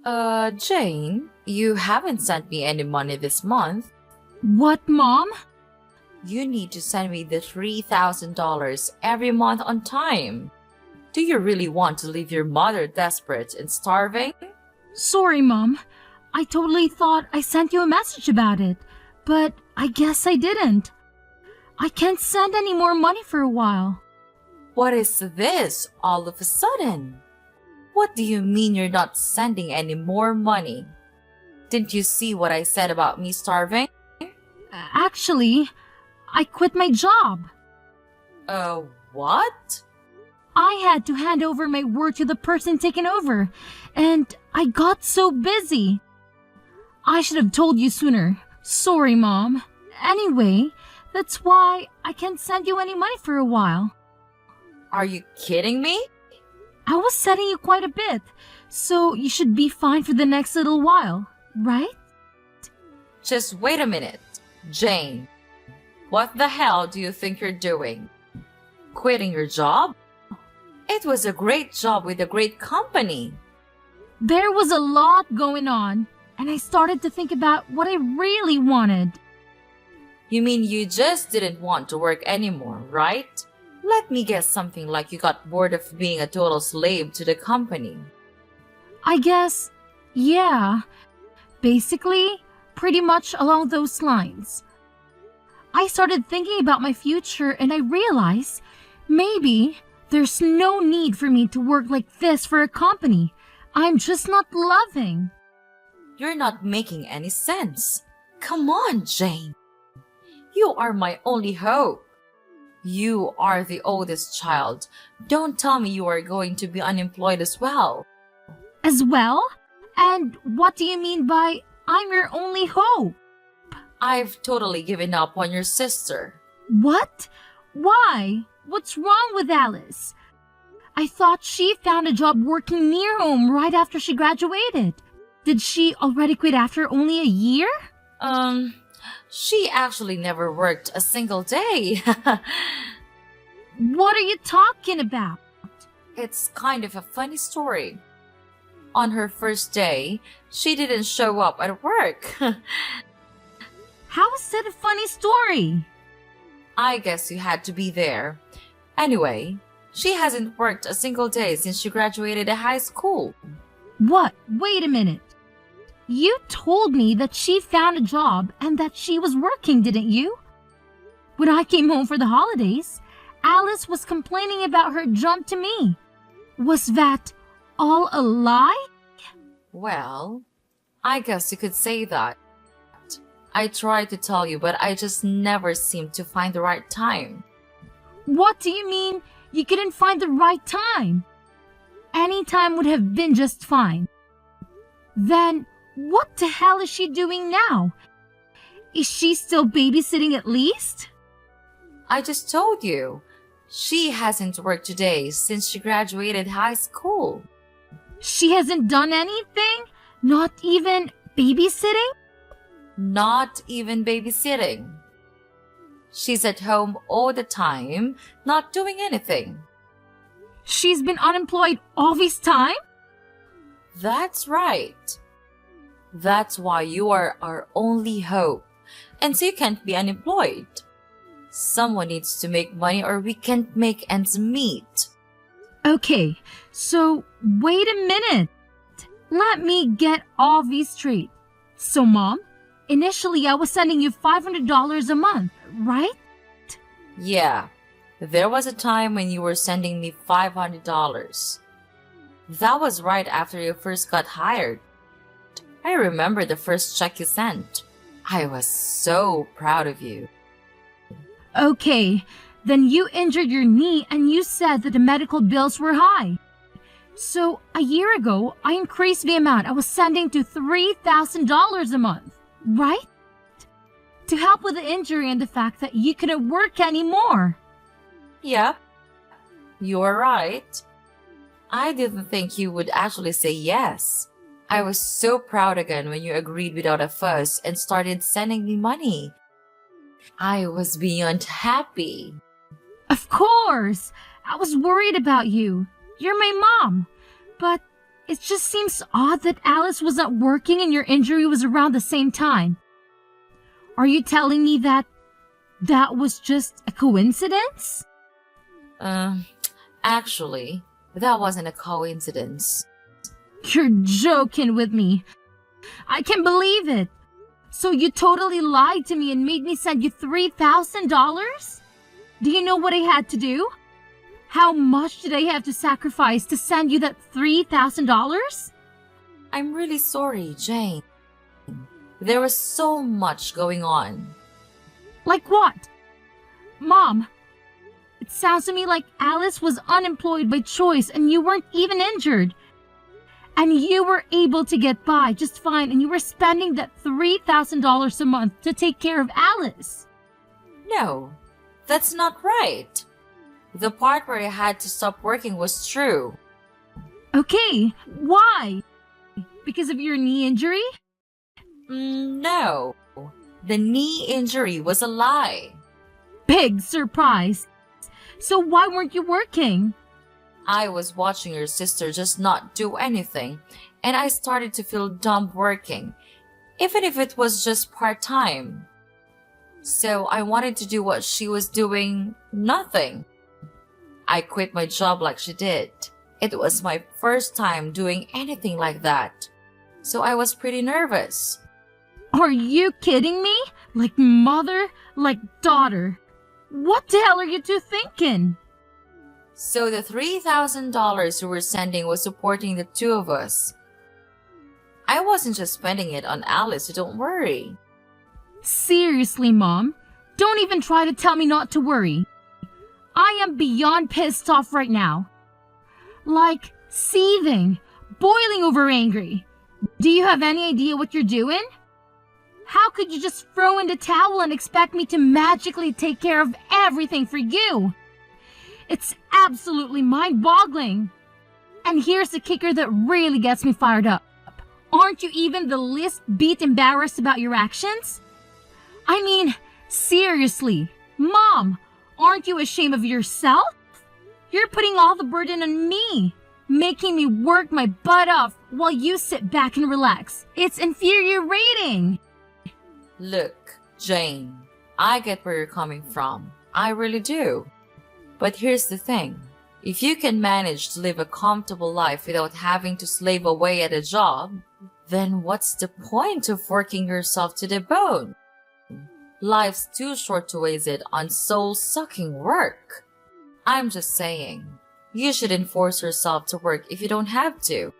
Jane, you haven't sent me any money this month. What, Mom? You need to send me the $3,000 every month on time. Do you really want to leave your mother desperate and starving? Sorry, Mom. I totally thought I sent you a message about it, but I guess I didn't. I can't send any more money for a while. What is this all of a sudden? What do you mean you're not sending any more money? Didn't you see what I said about me starving? Actually, I quit my job. What? I had to hand over my work to the person taking over, and I got so busy. I should have told you sooner. Sorry, Mom. Anyway, that's why I can't send you any money for a while. Are you kidding me? I was sending you quite a bit, so you should be fine for the next little while, right? Just wait a minute, Jane. What the hell do you think you're doing? Quitting your job? It was a great job with a great company. There was a lot going on, and I started to think about what I really wanted. You mean you just didn't want to work anymore, right? Let me guess, something like you got bored of being a total slave to the company. I guess, yeah. Basically, pretty much along those lines. I started thinking about my future and I realized maybe there's no need for me to work like this for a company I'm just not loving. You're not making any sense. Come on, Jane. You are my only hope. You are the oldest child. Don't tell me you are going to be unemployed as well. As well? And what do you mean by I'm your only hope? I've totally given up on your sister. What? Why? What's wrong with Alice? I thought she found a job working near home right after she graduated. Did she already quit after only a year? She actually never worked a single day. What are you talking about? It's kind of a funny story. On her first day, she didn't show up at work. How is that a funny story? I guess you had to be there. Anyway, she hasn't worked a single day since she graduated high school. What? Wait a minute. You told me that she found a job and that she was working, didn't you? When I came home for the holidays, Alice was complaining about her jump to me. Was that all a lie? Well, I guess you could say that. I tried to tell you, but I just never seemed to find the right time. What do you mean you couldn't find the right time? Any time would have been just fine. Then, what the hell is she doing now? Is she still babysitting at least? I just told you. She hasn't worked today since she graduated high school. She hasn't done anything? Not even babysitting? Not even babysitting. She's at home all the time, not doing anything. She's been unemployed all this time? That's right. That's why you are our only hope. And so you can't be unemployed. Someone needs to make money or we can't make ends meet. Okay, so wait a minute. Let me get all these straight. So, Mom, initially I was sending you $500 a month, right? Yeah, there was a time when you were sending me $500. That was right after you first got hired. I remember the first check you sent. I was so proud of you. Okay, then you injured your knee and you said that the medical bills were high. So a year ago, I increased the amount I was sending to $3,000 a month, right? To help with the injury and the fact that you couldn't work anymore. Yep, you're right. I didn't think you would actually say yes. I was so proud again when you agreed without a fuss and started sending me money. I was beyond happy. Of course! I was worried about you. You're my mom. But It just seems odd that Alice was not working and your injury was around the same time. Are you telling me that was just a coincidence? Actually, that wasn't a coincidence. You're joking with me. I can't believe it. So you totally lied to me and made me send you $3,000? Do you know what I had to do? How much did I have to sacrifice to send you that $3,000? I'm really sorry, Jane. There was so much going on. Like what? Mom, it sounds to me like Alice was unemployed by choice and you weren't even injured. And you were able to get by just fine and you were spending that $3,000 a month to take care of Alice. No, that's not right. The part where I had to stop working was true. Okay, why? Because of your knee injury? No. The knee injury was a lie. Big surprise. So why weren't you working? I was watching your sister just not do anything, and I started to feel dumb working, even if it was just part-time. So I wanted to do what she was doing, nothing. I quit my job like she did. It was my first time doing anything like that, so I was pretty nervous. Are you kidding me? Like mother, like daughter. What the hell are you two thinking? So the $3,000 you were sending was supporting the two of us. I wasn't just spending it on Alice, so don't worry. Seriously, Mom, don't even try to tell me not to worry. I am beyond pissed off right now. Like, seething, boiling over angry. Do you have any idea what you're doing? How could you just throw in the towel and expect me to magically take care of everything for you? It's absolutely mind-boggling. And here's the kicker that really gets me fired up. Aren't you even the least bit embarrassed about your actions? I mean, seriously, Mom, aren't you ashamed of yourself? You're putting all the burden on me, making me work my butt off while you sit back and relax. It's infuriating. Look, Jane, I get where you're coming from. I really do. But here's the thing. If you can manage to live a comfortable life without having to slave away at a job, then what's the point of working yourself to the bone? Life's too short to waste it on soul-sucking work. I'm just saying, you shouldn't force yourself to work if you don't have to.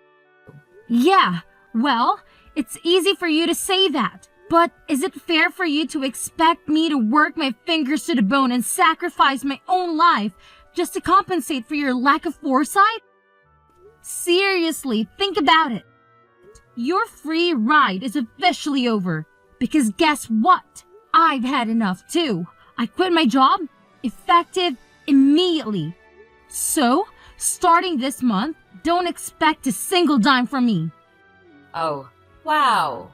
Yeah, well, it's easy for you to say that. But is it fair for you to expect me to work my fingers to the bone and sacrifice my own life just to compensate for your lack of foresight? Seriously, think about it. Your free ride is officially over. Because guess what? I've had enough too. I quit my job, effective immediately. So, starting this month, don't expect a single dime from me. Oh, wow.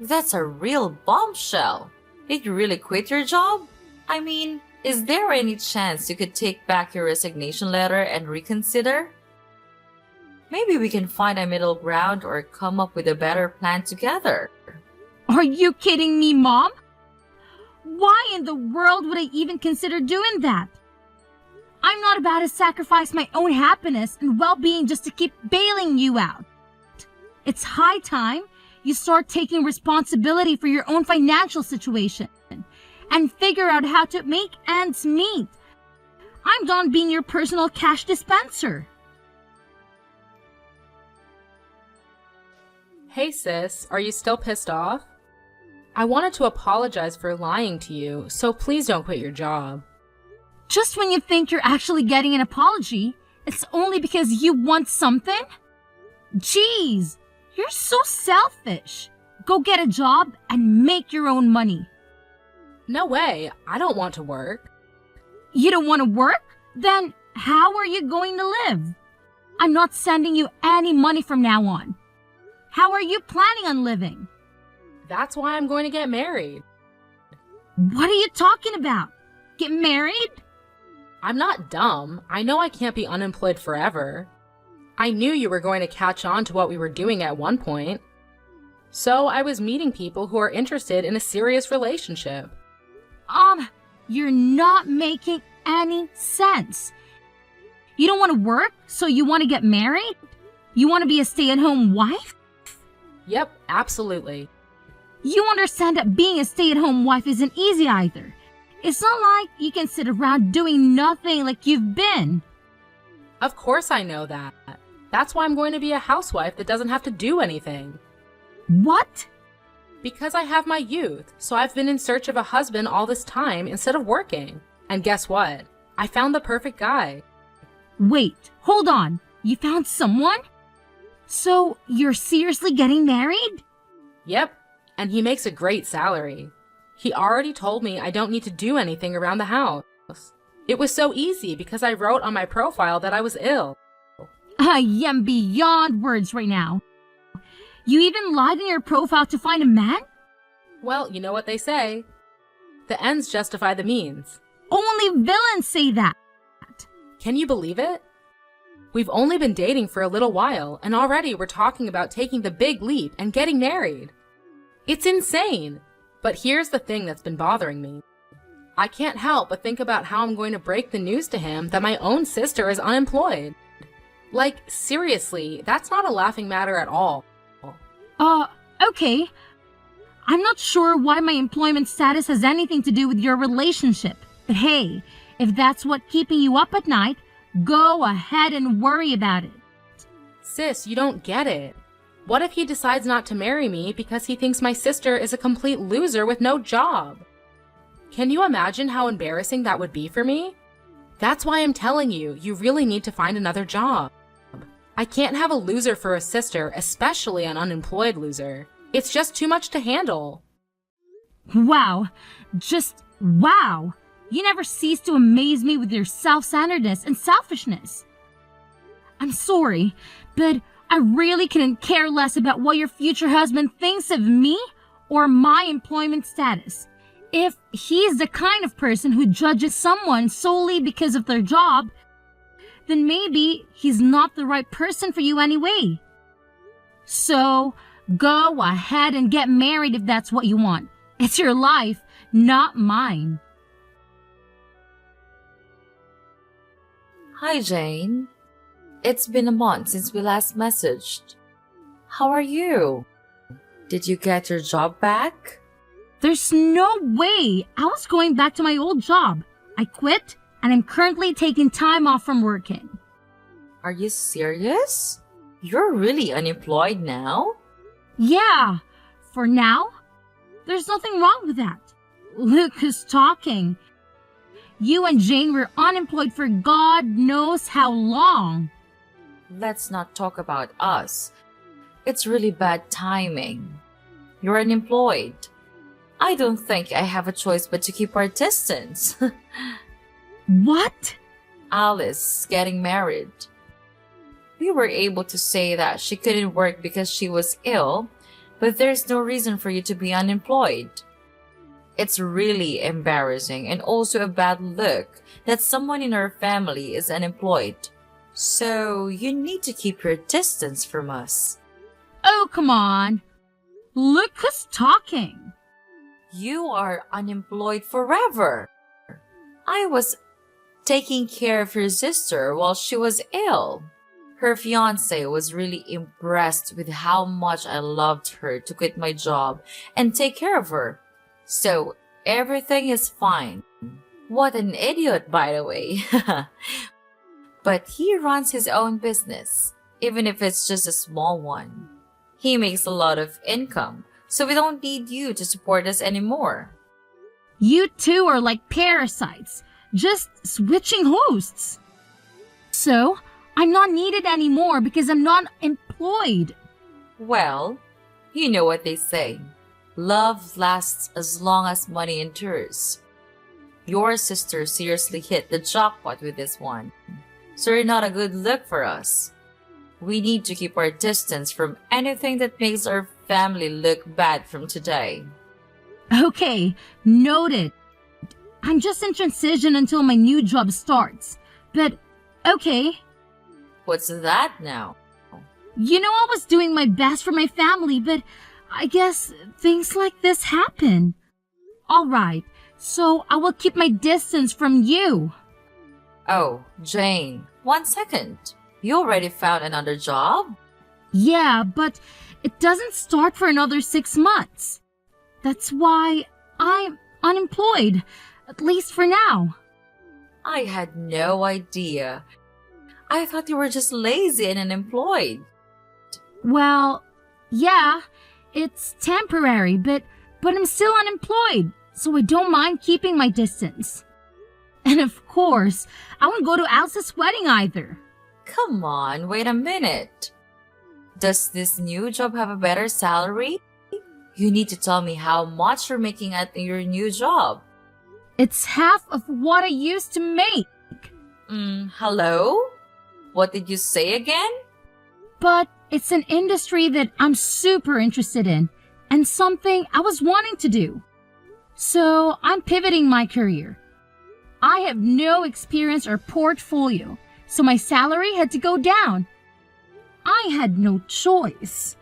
That's a real bombshell. Did you really quit your job? I mean, is there any chance you could take back your resignation letter and reconsider? Maybe we can find a middle ground or come up with a better plan together. Are you kidding me, Mom? Why in the world would I even consider doing that? I'm not about to sacrifice my own happiness and well-being just to keep bailing you out. It's high time you start taking responsibility for your own financial situation and figure out how to make ends meet. I'm done being your personal cash dispenser. Hey sis, are you still pissed off? I wanted to apologize for lying to you, so please don't quit your job. Just when you think you're actually getting an apology, it's only because you want something? Jeez, you're so selfish. Go get a job and make your own money. No way, I don't want to work. You don't want to work? Then how are you going to live? I'm not sending you any money from now on. How are you planning on living? That's why I'm going to get married. What are you talking about? Get married? I'm not dumb. I know I can't be unemployed forever. I knew you were going to catch on to what we were doing at one point. So I was meeting people who are interested in a serious relationship. You're not making any sense. You don't want to work, so you want to get married? You want to be a stay-at-home wife? Yep, absolutely. You understand that being a stay-at-home wife isn't easy either. It's not like you can sit around doing nothing like you've been. Of course I know that. That's why I'm going to be a housewife that doesn't have to do anything. What? Because I have my youth, so I've been in search of a husband all this time instead of working. And guess what? I found the perfect guy. Wait, hold on. You found someone? So you're seriously getting married? Yep, and he makes a great salary. He already told me I don't need to do anything around the house. It was so easy because I wrote on my profile that I was ill. I am beyond words right now. You even lied in your profile to find a man? Well, you know what they say. The ends justify the means. Only villains say that. Can you believe it? We've only been dating for a little while, and already we're talking about taking the big leap and getting married. It's insane. But here's the thing that's been bothering me. I can't help but think about how I'm going to break the news to him that my own sister is unemployed. Like, seriously, that's not a laughing matter at all. Okay. I'm not sure why my employment status has anything to do with your relationship. But hey, if that's what keeping you up at night, go ahead and worry about it. Sis, you don't get it. What if he decides not to marry me because he thinks my sister is a complete loser with no job? Can you imagine how embarrassing that would be for me? That's why I'm telling you, you really need to find another job. I can't have a loser for a sister, especially an unemployed loser. It's just too much to handle. Wow. Just wow. You never cease to amaze me with your self-centeredness and selfishness. I'm sorry, but I really couldn't care less about what your future husband thinks of me or my employment status. If he's the kind of person who judges someone solely because of their job, then maybe he's not the right person for you anyway. So, go ahead and get married if that's what you want. It's your life, not mine. Hi, Jane. It's been a month since we last messaged. How are you? Did you get your job back? There's no way I was going back to my old job. I quit, and I'm currently taking time off from working. Are you serious? You're really unemployed now? Yeah, for now. There's nothing wrong with that. Look who's talking. You and Jane were unemployed for God knows how long. Let's not talk about us. It's really bad timing. You're unemployed. I don't think I have a choice but to keep our distance. What? Alice getting married. We were able to say that she couldn't work because she was ill, but there's no reason for you to be unemployed. It's really embarrassing and also a bad look that someone in our family is unemployed. So you need to keep your distance from us. Oh, come on. Look who's talking. You are unemployed forever. I was taking care of your sister while she was ill. Her fiance was really impressed with how much I loved her to quit my job and take care of her. So everything is fine. What an idiot, by the way. But he runs his own business, even if it's just a small one. He makes a lot of income, so we don't need you to support us anymore. You two are like parasites, just switching hosts. So, I'm not needed anymore because I'm not employed. Well, you know what they say. Love lasts as long as money endures. Your sister seriously hit the jackpot with this one. So you're not a good look for us. We need to keep our distance from anything that makes our family look bad from today. Okay, noted. I'm just in transition until my new job starts. But, okay. What's that now? You know, I was doing my best for my family, but I guess things like this happen. All right, so I will keep my distance from you. Oh, Jane, 1 second. You already found another job? Yeah, but it doesn't start for another 6 months. That's why I'm unemployed, at least for now. I had no idea. I thought you were just lazy and unemployed. Well, yeah, it's temporary, but I'm still unemployed, so I don't mind keeping my distance. And of course, I won't go to Elsa's wedding either. Come on, wait a minute. Does this new job have a better salary? You need to tell me how much you're making at your new job. It's half of what I used to make. Hello? What did you say again? But it's an industry that I'm super interested in and something I was wanting to do. So I'm pivoting my career. I have no experience or portfolio, so my salary had to go down. I had no choice.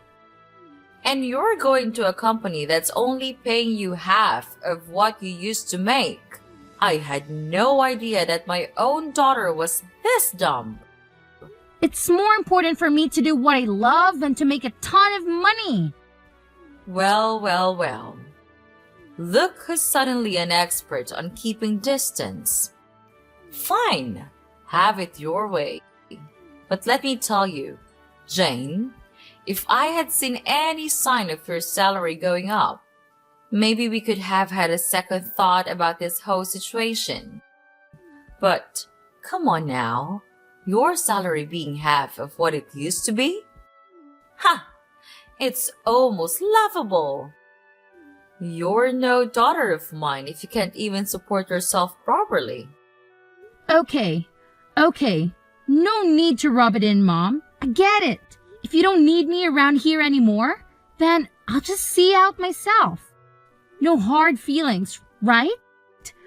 And you're going to a company that's only paying you half of what you used to make. I had no idea that my own daughter was this dumb. It's more important for me to do what I love than to make a ton of money. Well, well, well. Look who's suddenly an expert on keeping distance. Fine, have it your way. But let me tell you, Jane, if I had seen any sign of your salary going up, maybe we could have had a second thought about this whole situation. But come on now, your salary being half of what it used to be? Ha! It's almost laughable. You're no daughter of mine if you can't even support yourself properly. Okay. No need to rub it in, Mom. I get it. If you don't need me around here anymore, then I'll just see out myself. No hard feelings, right?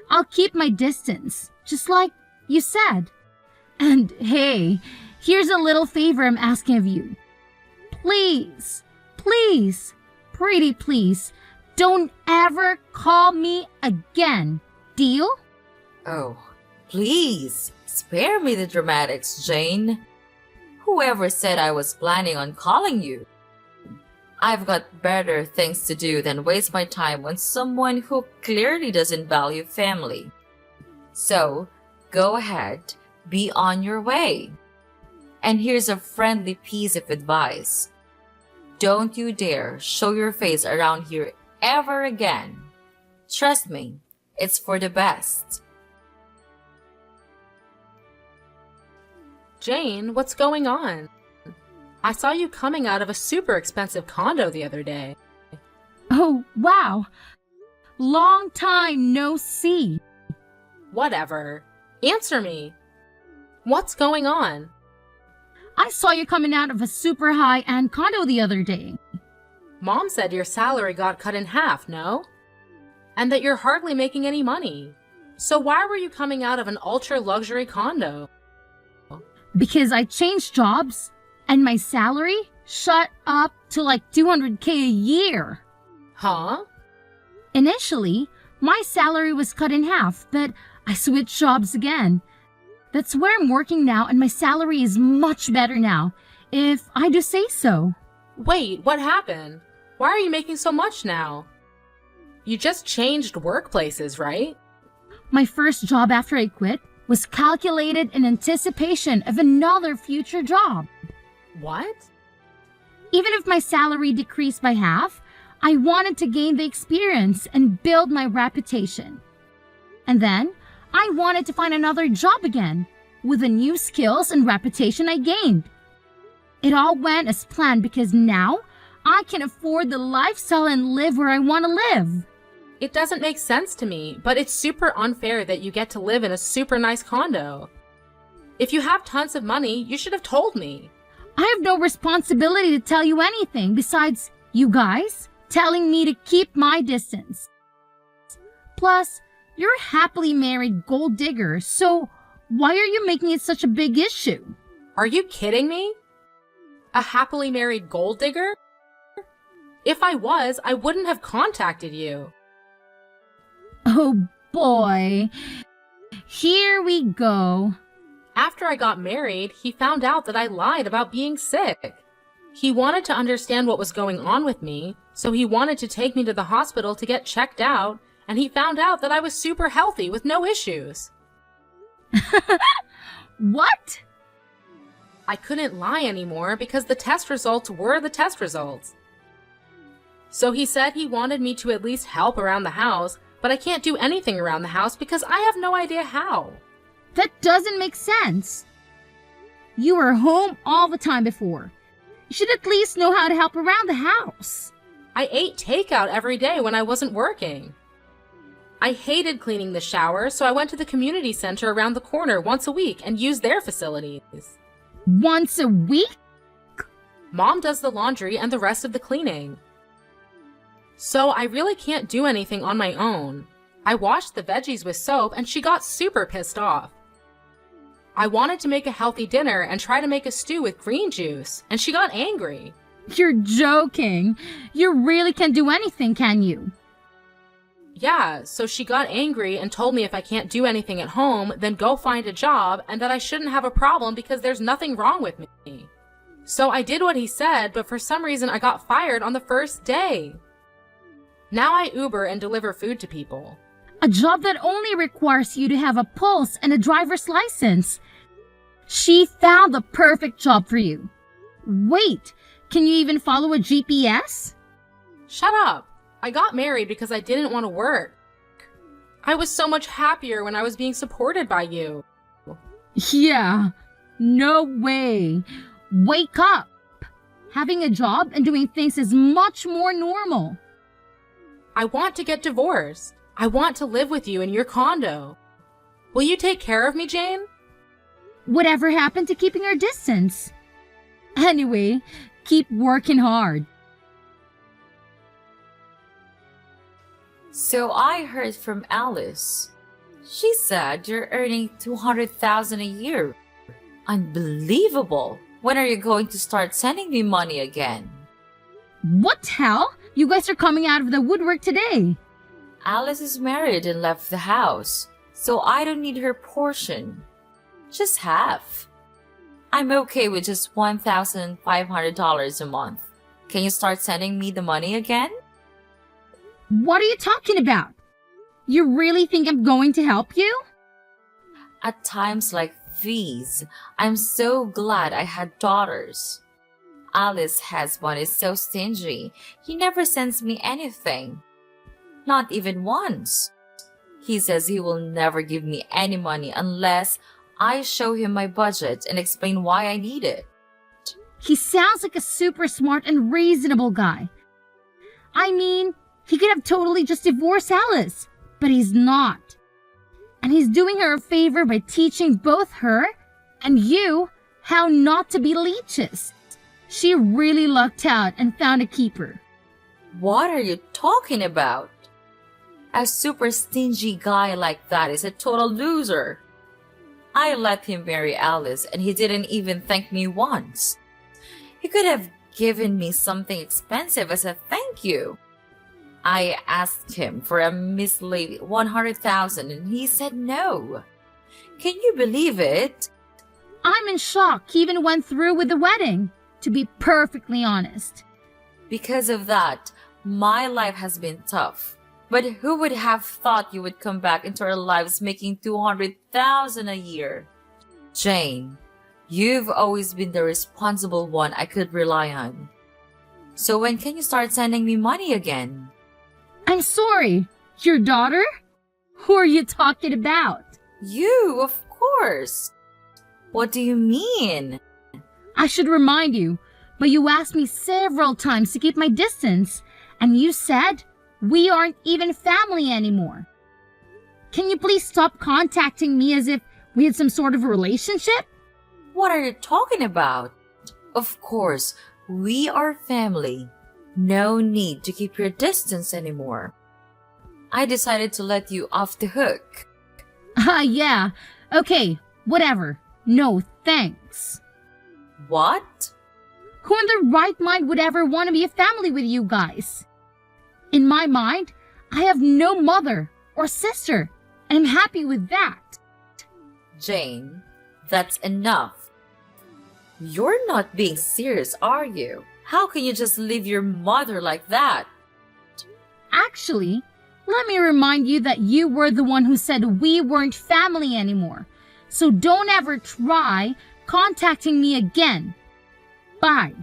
I'll keep my distance, just like you said. And hey, here's a little favor I'm asking of you. Please, pretty please, don't ever call me again. Deal? Oh, please, spare me the dramatics, Jane. Whoever said I was planning on calling you? I've got better things to do than waste my time on someone who clearly doesn't value family. So, go ahead, be on your way. And here's a friendly piece of advice. Don't you dare show your face around here ever again. Trust me, it's for the best. Jane, what's going on? I saw you coming out of a super expensive condo the other day. Oh, wow. Long time no see. Whatever. Answer me. What's going on? I saw you coming out of a super high-end condo the other day. Mom said your salary got cut in half, no? And that you're hardly making any money. So why were you coming out of an ultra-luxury condo? Because I changed jobs and my salary shot up to like $200K a year. Huh? Initially, my salary was cut in half, but I switched jobs again. That's where I'm working now, and my salary is much better now, if I do say so. Wait, what happened? Why are you making so much now? You just changed workplaces, right? My first job after I quit was calculated in anticipation of another future job. What? Even if my salary decreased by half, I wanted to gain the experience and build my reputation. And then, I wanted to find another job again, with the new skills and reputation I gained. It all went as planned because now, I can afford the lifestyle and live where I want to live. It doesn't make sense to me, but it's super unfair that you get to live in a super nice condo. If you have tons of money, you should have told me. I have no responsibility to tell you anything besides you guys telling me to keep my distance. Plus, you're a happily married gold digger, so why are you making it such a big issue? Are you kidding me? A happily married gold digger? If I was, I wouldn't have contacted you. Oh boy. Here we go. After I got married, he found out that I lied about being sick. He wanted to understand what was going on with me, so he wanted to take me to the hospital to get checked out, and he found out that I was super healthy with no issues. What? I couldn't lie anymore because the test results were the test results. So he said he wanted me to at least help around the house, but I can't do anything around the house because I have no idea how. That doesn't make sense. You were home all the time before. You should at least know how to help around the house. I ate takeout every day when I wasn't working. I hated cleaning the shower, so I went to the community center around the corner once a week and used their facilities. Once a week? Mom does the laundry and the rest of the cleaning. So I really can't do anything on my own. I washed the veggies with soap and she got super pissed off. I wanted to make a healthy dinner and try to make a stew with green juice, and she got angry. You're joking. You really can't do anything, can you? Yeah, so she got angry and told me if I can't do anything at home, then go find a job, and that I shouldn't have a problem because there's nothing wrong with me. So I did what he said, but for some reason I got fired on the first day. Now I Uber and deliver food to people. A job that only requires you to have a pulse and a driver's license. She found the perfect job for you. Wait, can you even follow a GPS? Shut up! I got married because I didn't want to work. I was so much happier when I was being supported by you. Yeah, no way. Wake up. Having a job and doing things is much more normal. I want to get divorced. I want to live with you in your condo. Will you take care of me, Jane? Whatever happened to keeping our distance? Anyway, keep working hard. So I heard from Alice. She said you're earning $200,000 a year. Unbelievable. When are you going to start sending me money again? What hell? You guys are coming out of the woodwork today. Alice is married and left the house, so I don't need her portion. Just half. I'm okay with just $1,500 a month. Can you start sending me the money again? What are you talking about? You really think I'm going to help you? At times like these, I'm so glad I had daughters. Alice's husband is so stingy. He never sends me anything. Not even once. He says he will never give me any money unless I show him my budget and explain why I need it. He sounds like a super smart and reasonable guy. I mean, he could have totally just divorced Alice, but he's not. And he's doing her a favor by teaching both her and you how not to be leeches. She really lucked out and found a keeper. What are you talking about? A super stingy guy like that is a total loser. I let him marry Alice and he didn't even thank me once. He could have given me something expensive as a thank you. I asked him for a measly $100,000 and he said no. Can you believe it? I'm in shock he even went through with the wedding, to be perfectly honest. Because of that, my life has been tough. But who would have thought you would come back into our lives making $200,000 a year? Jane, you've always been the responsible one I could rely on. So when can you start sending me money again? I'm sorry, your daughter? Who are you talking about? You, of course. What do you mean? I should remind you, but you asked me several times to keep my distance, and you said we aren't even family anymore. Can you please stop contacting me as if we had some sort of a relationship? What are you talking about? Of course, we are family. No need to keep your distance anymore. I decided to let you off the hook. Yeah. Okay, whatever. No, thanks. What? Who in their right mind would ever want to be a family with you guys? In my mind, I have no mother or sister, and I'm happy with that. Jane, that's enough. You're not being serious, are you? How can you just leave your mother like that? Actually, let me remind you that you were the one who said we weren't family anymore. So don't ever try contacting me again. Bye.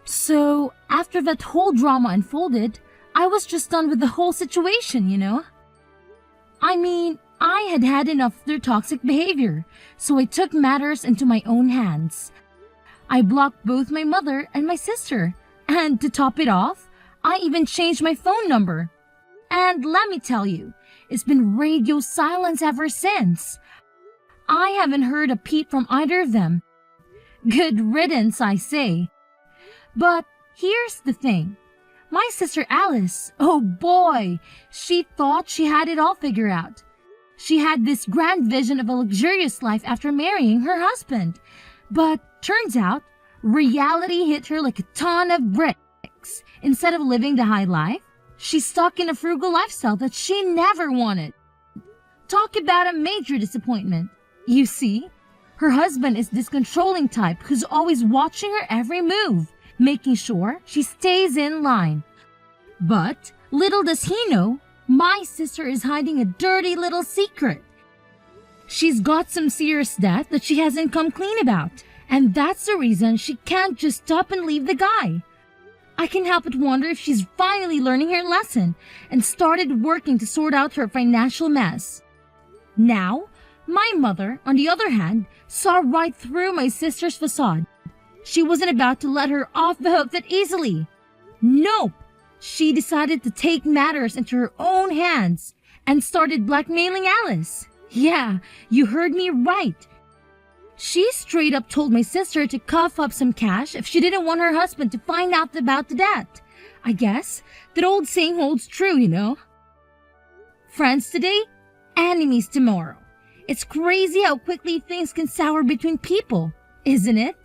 So, after that whole drama unfolded, I was just done with the whole situation, you know? I mean, I had had enough of their toxic behavior, so I took matters into my own hands. I blocked both my mother and my sister, and to top it off, I even changed my phone number. And let me tell you, it's been radio silence ever since. I haven't heard a peep from either of them. Good riddance, I say. But here's the thing. My sister Alice, oh boy, she thought she had it all figured out. She had this grand vision of a luxurious life after marrying her husband. But turns out, reality hit her like a ton of bricks. Instead of living the high life, she's stuck in a frugal lifestyle that she never wanted. Talk about a major disappointment. You see, her husband is this controlling type who's always watching her every move, making sure she stays in line. But little does he know, my sister is hiding a dirty little secret. She's got some serious debt that she hasn't come clean about, and that's the reason she can't just stop and leave the guy. I can help but wonder if she's finally learning her lesson and started working to sort out her financial mess. Now, my mother, on the other hand, saw right through my sister's facade. She wasn't about to let her off the hook that easily. Nope. She decided to take matters into her own hands and started blackmailing Alice. Yeah, you heard me right. She straight up told my sister to cough up some cash if she didn't want her husband to find out about the debt. I guess that old saying holds true, you know. Friends today, enemies tomorrow. It's crazy how quickly things can sour between people, isn't it?